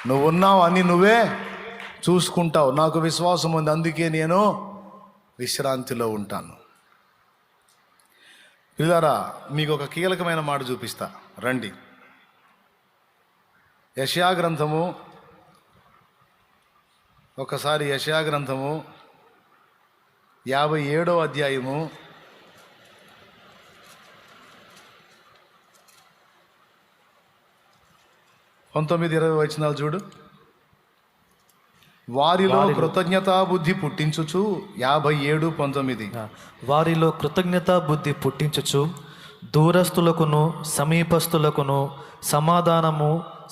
నువ్వున్నావు అని నువ్వే చూసుకుంటావు. నాకు విశ్వాసం ఉంది, అందుకే నేను విశ్రాంతిలో ఉంటాను. పిల్లరా, మీకు ఒక కీలకమైన మాట చూపిస్తా రండి. యెషయా గ్రంథము, ఒకసారి యెషయా గ్రంథము 57వ అధ్యాయము 19-20 వచనాలు చూడు. వారిలో కృతజ్ఞతా బుద్ధి పుట్టించుచు 57:19. వారిలో కృతజ్ఞతా బుద్ధి పుట్టించుచు దూరస్తులకును సమీపస్తులకును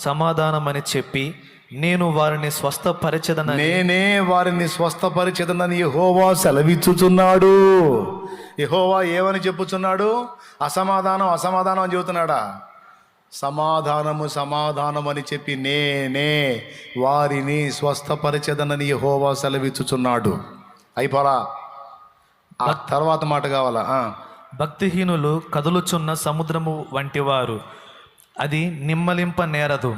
సమాధానమని చెప్పి నేను వారిని నేనే వారిని స్వస్థపరిచెదనని యెహోవా సెలవిచ్చుచున్నాడు. యెహోవా ఏమని చెప్పుచున్నాడు? అసమాధానం అని చెబుతున్నాడా? సమాధానం అని చెప్పి నేనే వారిని స్వస్థపరిచెదనని యెహోవా సెలవిచ్చుచున్నాడు. అయిపోలా, ఆ తర్వాత మాట కావాలా? భక్తిహీనులు కదులుచున్న సముద్రము వంటివారు, అది నిమ్మలింప నేరదు,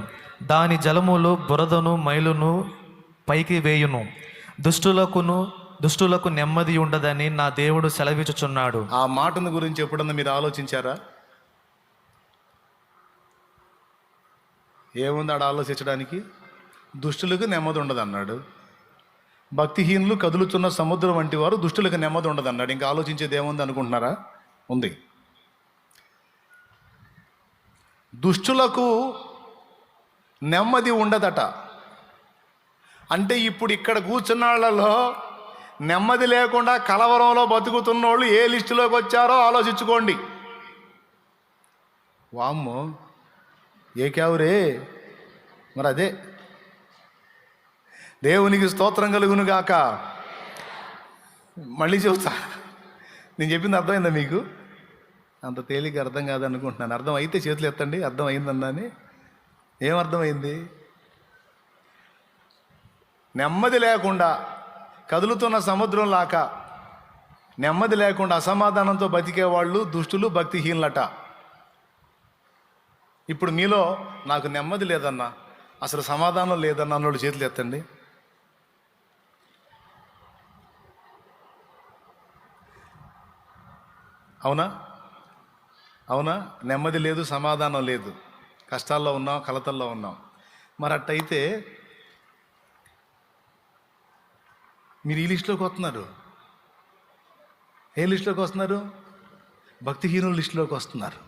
దాని జలములు బురదను మైలును పైకి వేయును. దుష్టులకు నెమ్మది ఉండదని నా దేవుడు సెలవిచ్చుచున్నాడు. ఆ మాటను గురించి ఎప్పుడన్నా మీరు ఆలోచించారా? ఏముంది ఆడ ఆలోచించడానికి? దుష్టులకు నెమ్మది ఉండదు అన్నాడు. భక్తిహీనులు కదులుతున్న సముద్రం వంటి వారు, దుష్టులకు నెమ్మది ఉండదు అన్నాడు. ఇంకా ఆలోచించేది ఏముంది అనుకుంటున్నారా? ఉంది. దుష్టులకు నెమ్మది ఉండదట. అంటే ఇప్పుడు ఇక్కడ కూర్చున్న వాళ్ళలో నెమ్మది లేకుండా కలవరంలో బతుకుతున్నోళ్ళు ఏ లిస్టులోకి వచ్చారో ఆలోచించుకోండి. వామ్మో, ఏ క్యావురే మరి అదే. దేవునికి స్తోత్రం కలుగును గాక. మళ్ళీ చెబుతా, నేను చెప్పింది అర్థమైందా మీకు? అంత తేలిక అర్థం కాదనుకుంటున్నాను. అర్థం అయితే చేతులు ఎత్తండి, అర్థం అయిందన్నాని. ఏమర్థమైంది? నెమ్మది లేకుండా కదులుతున్న సముద్రం లాక నెమ్మది లేకుండా అసమాధానంతో బతికేవాళ్ళు దుష్టులు, భక్తిహీనులట. ఇప్పుడు మీలో నాకు నెమ్మది లేదన్నా, అసలు సమాధానం లేదన్నా అన్నోళ్ళు చేతులు ఎత్తండి. అవునా? నెమ్మది లేదు, సమాధానం లేదు, కష్టాల్లో ఉన్నాం, కలతల్లో ఉన్నాం. మరి అట్టయితే మీరు ఈ లిస్టులోకి వస్తున్నారు. ఏ లిస్టులోకి వస్తున్నారు? భక్తిహీనుల లిస్టులోకి వస్తున్నారు.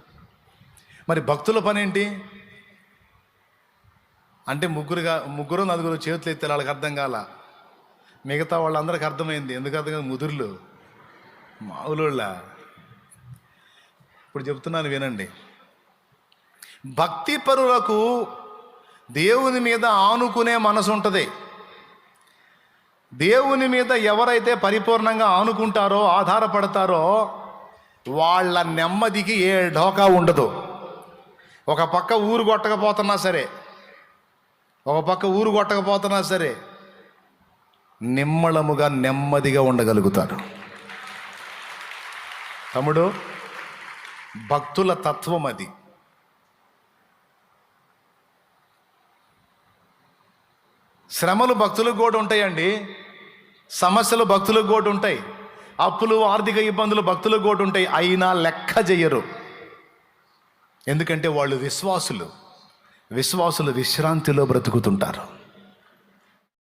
మరి భక్తుల పని ఏంటి అంటే ముగ్గురు నలుగురు చేతులు ఎత్తే వాళ్ళకి అర్థం కాల. మిగతా వాళ్ళందరికీ అర్థమైంది. ఎందుకు అర్థం కాదు? ముదురులు మావులోళ్ళ. ఇప్పుడు చెప్తున్నాను వినండి. భక్తి పరులకు దేవుని మీద ఆనుకునే మనసు ఉంటుంది. దేవుని మీద ఎవరైతే పరిపూర్ణంగా ఆనుకుంటారో, ఆధారపడతారో, వాళ్ళ నెమ్మదికి ఏ ఢోకా ఉండదు. ఒక పక్క ఊరు కొట్టకపోతున్నా సరే నిమ్మళముగా నెమ్మదిగా ఉండగలుగుతారు. తమ్ముడు, భక్తుల తత్వం అది. శ్రమలు భక్తులకు కూడా ఉంటాయండి, సమస్యలు భక్తులకు కూడా ఉంటాయి, అప్పులు, ఆర్థిక ఇబ్బందులు భక్తులకు కూడా ఉంటాయి. అయినా లెక్క చెయ్యరు. ఎందుకంటే వాళ్ళు విశ్వాసులు విశ్రాంతిలో బ్రతుకుతుంటారు.